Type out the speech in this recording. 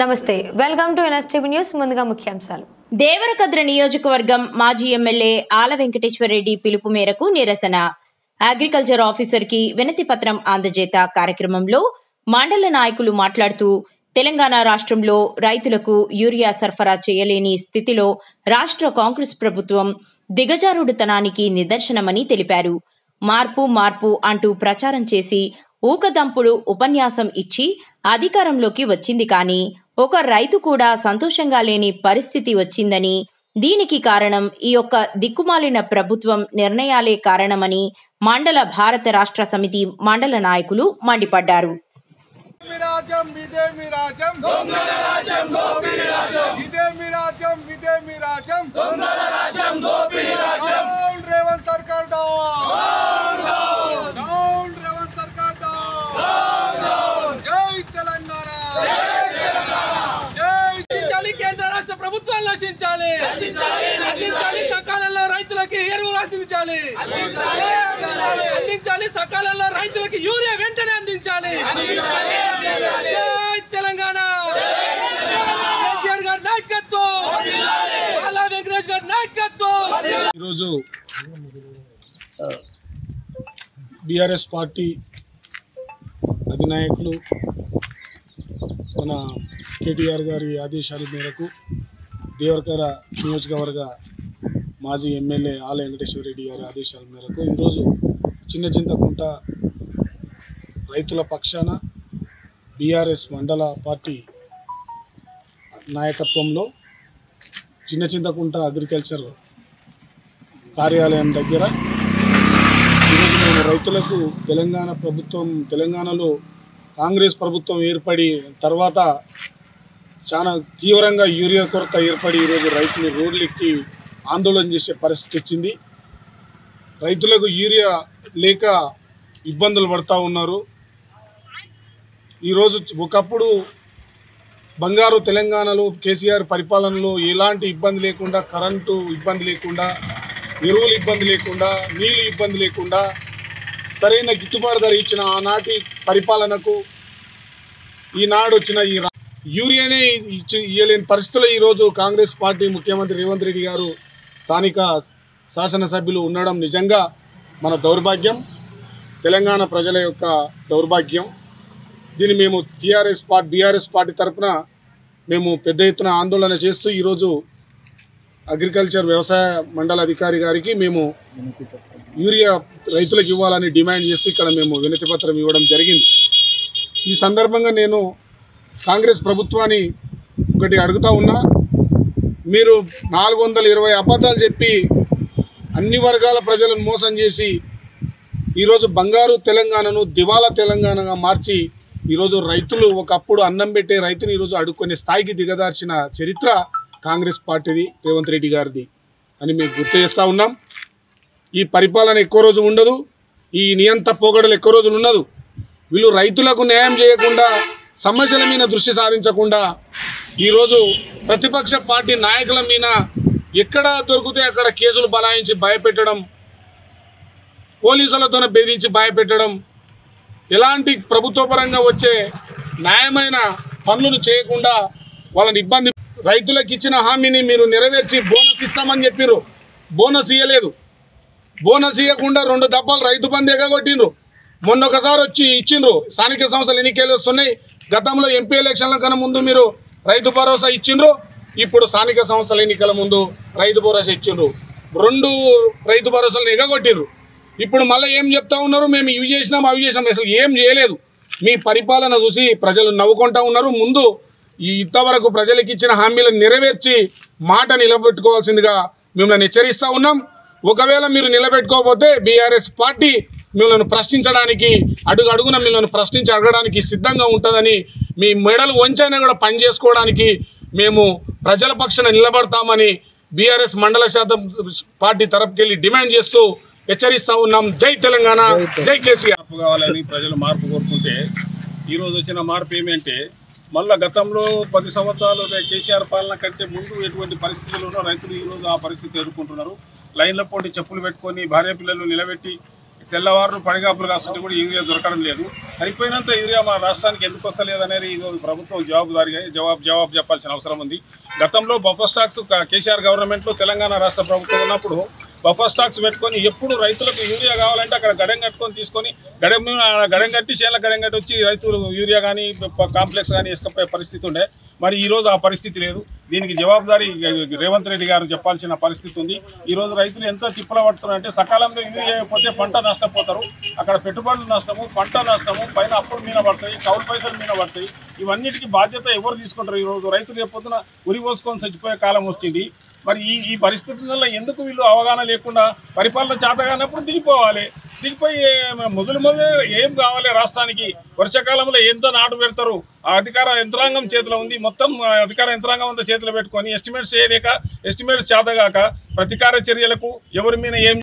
నమస్తే welcome to NSTV news ముందుగా ముఖ్యాంశాలు దేవరకద్ర నియోజకవర్గం మాజీ ఎమ్మెల్యే ఆల వెంకటేశ్వర రెడ్డి పిలుపు మేరకు నిరసన అగ్రికల్చర్ ఆఫీసర్ కి వినతి పత్రం అందజేత కార్యక్రమంలో మండల నాయకులు మాట్లాడుతూ తెలంగాణ రాష్ట్రంలో రైతులకు యూరియా సరఫరా చేయలేని స్థితిలో రాష్ట్ర కాంగ్రెస్ ప్రభుత్వం దిగజారుడుతనానికి నిదర్శనమని తెలిపారు. మార్పు అంటూ ప్రచారం చేసి ఊకదంపుడు ఉపన్యాసం ఇచ్చి అధికారంలోకి వచ్చింది కానీ ఒక రైతు కూడా సంతోషంగా లేని పరిస్థితి వచ్చిందని, దీనికి కారణం ఈ యొక్క దిక్కుమాలిన ప్రభుత్వం నిర్ణయాలే కారణమని మండల భారత రాష్ట్ర సమితి మండల నాయకులు మండిపడ్డారు. కేంద్ర రాష్ట్ర ప్రభుత్వాలు నశించాలి, సకాలంలో రైతులకి ఎరువులు అందించాలి, సకాలంలో రైతులకి యూరియా వెంటనే అందించాలి. జై తెలంగాణ, కేసీఆర్ గారి నాయకత్వం, ఆల వెంకటేష్ గారి నాయకత్వం. ఈరోజు బీఆర్ఎస్ పార్టీ అధినాయకులు మన కేటీఆర్ గారి ఆదేశాల మేరకు దేవరకద్ర నియోజకవర్గ మాజీ ఎమ్మెల్యే ఆల వెంకటేశ్వర రెడ్డి గారి ఆదేశాల మేరకు ఈరోజు చింతకుంట రైతుల పక్షాన బీఆర్ఎస్ మండల పార్టీ నాయకత్వంలో చింతకుంట అగ్రికల్చర్ కార్యాలయం దగ్గర రైతులకు తెలంగాణలో కాంగ్రెస్ ప్రభుత్వం ఏర్పడి తర్వాత చాలా తీవ్రంగా యూరియా కొరత ఏర్పడి ఈరోజు రైతులు రోడ్లెక్కి ఆందోళన చేసే పరిస్థితి వచ్చింది. రైతులకు యూరియా లేక ఇబ్బందులు పడుతూ ఉన్నారు. ఈరోజు ఒకప్పుడు బంగారు తెలంగాణలో కేసీఆర్ పరిపాలనలో ఎలాంటి ఇబ్బంది లేకుండా, కరెంటు ఇబ్బంది లేకుండా, ఎరువులు ఇబ్బంది లేకుండా, నీళ్ళు ఇబ్బంది లేకుండా సరైన గిట్టుబాటు ధర ఇచ్చిన ఆనాటి పరిపాలనకు ఈనాడు వచ్చిన ఈ యూరియానే ఇయ్యలేని పరిస్థితుల్లో ఈరోజు కాంగ్రెస్ పార్టీ ముఖ్యమంత్రి రేవంత్ రెడ్డి గారు స్థానిక శాసనసభ్యులు ఉండడం నిజంగా మన దౌర్భాగ్యం, తెలంగాణ ప్రజల యొక్క దౌర్భాగ్యం. దీన్ని మేము బీఆర్ఎస్ పార్టీ తరఫున మేము పెద్ద ఎత్తున ఆందోళన చేస్తూ ఈరోజు అగ్రికల్చర్ వ్యవసాయ మండల అధికారి గారికి మేము యూరియా రైతులకు ఇవ్వాలని డిమాండ్ చేసి ఇక్కడ మేము వినతి పత్రం ఇవ్వడం జరిగింది. ఈ సందర్భంగా నేను కాంగ్రెస్ ప్రభుత్వాన్ని ఒకటి అడుగుతా ఉన్నా, మీరు 420 అబద్ధాలు చెప్పి అన్ని వర్గాల ప్రజలను మోసం చేసి ఈరోజు బంగారు తెలంగాణను దివాలా తెలంగాణగా మార్చి ఈరోజు రైతులు ఒకప్పుడు అన్నం పెట్టే రైతుని ఈరోజు అడుక్కునే స్థాయికి దిగదార్చిన చరిత్ర కాంగ్రెస్ పార్టీది, రేవంత్ రెడ్డి గారిది అని మేము గుర్తు చేస్తూ ఉన్నాం. ఈ పరిపాలన ఎక్కువ రోజు ఉండదు, ఈ నియంత పోగడలు ఎక్కువ రోజులు ఉండదు. వీళ్ళు రైతులకు న్యాయం చేయకుండా, సమస్యల మీద దృష్టి సారించకుండా ఈరోజు ప్రతిపక్ష పార్టీ నాయకుల మీద ఎక్కడ దొరికితే అక్కడ కేసులు బనాయించి భయపెట్టడం, పోలీసులతోనే బెదిరించి భయపెట్టడం, ఎలాంటి ప్రభుత్వపరంగా వచ్చే న్యాయమైన పనులను చేయకుండా వాళ్ళని ఇబ్బంది. రైతులకు ఇచ్చిన హామీని మీరు నెరవేర్చి బోనస్ ఇస్తామని చెప్పారు, బోనస్ ఇవ్వలేదు. బోనస్ ఇవ్వకుండా 2 దప్పాలు రైతు బంధు ఎగగొట్టిండ్రు. మొన్న ఒకసారి వచ్చి ఇచ్చిండ్రు. స్థానిక సంస్థల ఎన్నికలు వస్తున్నాయి. గతంలో ఎంపీ ఎలక్షన్ల కన్నా ముందు మీరు రైతు భరోసా ఇచ్చిండ్రు, ఇప్పుడు స్థానిక సంస్థల ఎన్నికల ముందు రైతు భరోసా ఇచ్చిండ్రు. 2 రైతు భరోసాలను ఎగగొట్టిండ్రు. ఇప్పుడు మళ్ళీ ఏం చెప్తా ఉన్నారు, మేము ఇవి చేసినాం అవి చేసినాం. అసలు ఏం చేయలేదు. మీ పరిపాలన చూసి ప్రజలు నవ్వుకుంటా ఉన్నారు. ముందు ఇంతవరకు ప్రజలకు ఇచ్చిన హామీలను నెరవేర్చి మాట నిలబెట్టుకోవాల్సిందిగా మిమ్మల్ని హెచ్చరిస్తూ ఉన్నాం. ఒకవేళ మీరు నిలబెట్టుకోకపోతే బీఆర్ఎస్ పార్టీ మిమ్మల్ని ప్రశ్నించడానికి, అడుగున మిమ్మల్ని ప్రశ్నించి అడగడానికి సిద్ధంగా ఉంటుందని, మీ మెడలు వంచైనా కూడా పని చేసుకోవడానికి మేము ప్రజల పక్షాన నిలబడతామని బీఆర్ఎస్ మండల శాతం పార్టీ తరపుకెళ్ళి డిమాండ్ చేస్తూ హెచ్చరిస్తూ ఉన్నాం. జై తెలంగాణ, జై కేసీఆర్. మార్పు కావాలని ప్రజలు మార్పు కోరుకుంటే ఈరోజు వచ్చిన మార్పు ఏమంటే, మళ్ళీ గతంలో 10 సంవత్సరాలు కేసీఆర్ పాలన కంటే ముందు ఎటువంటి పరిస్థితుల్లో రైతులు ఈరోజు ఆ పరిస్థితి ఎదుర్కొంటున్నారు. లైన్ల పోటీ చెప్పులు పెట్టుకొని భార్య పిల్లలు నిలబెట్టి తెల్లవారు పడిగాపులు కాస్తుంటే కూడా యూరియా దొరకడం లేదు. సరిపోయినంత యూరియా మా రాష్ట్రానికి ఎందుకు వస్తలేదు అనేది ఈరోజు ప్రభుత్వం జవాబు చెప్పాల్సిన అవసరం ఉంది. గతంలో బఫర్ స్టాక్స్ కేసీఆర్ గవర్నమెంట్లో తెలంగాణ రాష్ట్ర ప్రభుత్వం ఉన్నప్పుడు బఫర్ స్టాక్స్ పెట్టుకొని ఎప్పుడు రైతులకు యూరియా కావాలంటే అక్కడ గడెం కట్టుకొని తీసుకొని గడెం కట్టి చేనుల గడెం కట్టి వచ్చి రైతులు యూరియా కానీ కాంప్లెక్స్ కానీ వేసుకపోయే పరిస్థితి ఉండే. మరి ఈరోజు ఆ పరిస్థితి లేదు. దీనికి జవాబుదారీ రేవంత్ రెడ్డి గారు చెప్పాల్సిన పరిస్థితి ఉంది. ఈరోజు రైతులు ఎంత తిప్పల పడుతున్నారంటే సకాలంలో యూరియా అయిపోతే పంట నష్టపోతారు. అక్కడ పెట్టుబడులు నష్టము, పంట నష్టము, పైన అప్పులు మీద పడతాయి, కౌలు పైసలు మీద పడతాయి. ఇవన్నిటికీ బాధ్యత ఎవరు తీసుకుంటారు? ఈరోజు రైతులు రేపొద్దున ఉరి పోసుకొని చచ్చిపోయే కాలం వచ్చింది. మరి ఈ పరిస్థితులలో ఎందుకు వీళ్ళు అవగాహన లేకుండా పరిపాలన చేతగానప్పుడు దిగిపోయి మొదలు ఏం కావాలి రాష్ట్రానికి? వర్షాకాలంలో ఎంత నాటు పెడతారు? ఆ అధికార యంత్రాంగం చేతిలో ఉంది. మొత్తం అధికార యంత్రాంగం అంతా చేతిలో పెట్టుకొని ఎస్టిమేట్స్ చేయలేక, ఎస్టిమేట్స్ చేతగాక ప్రతీకార చర్యలకు ఎవరి మీద ఏం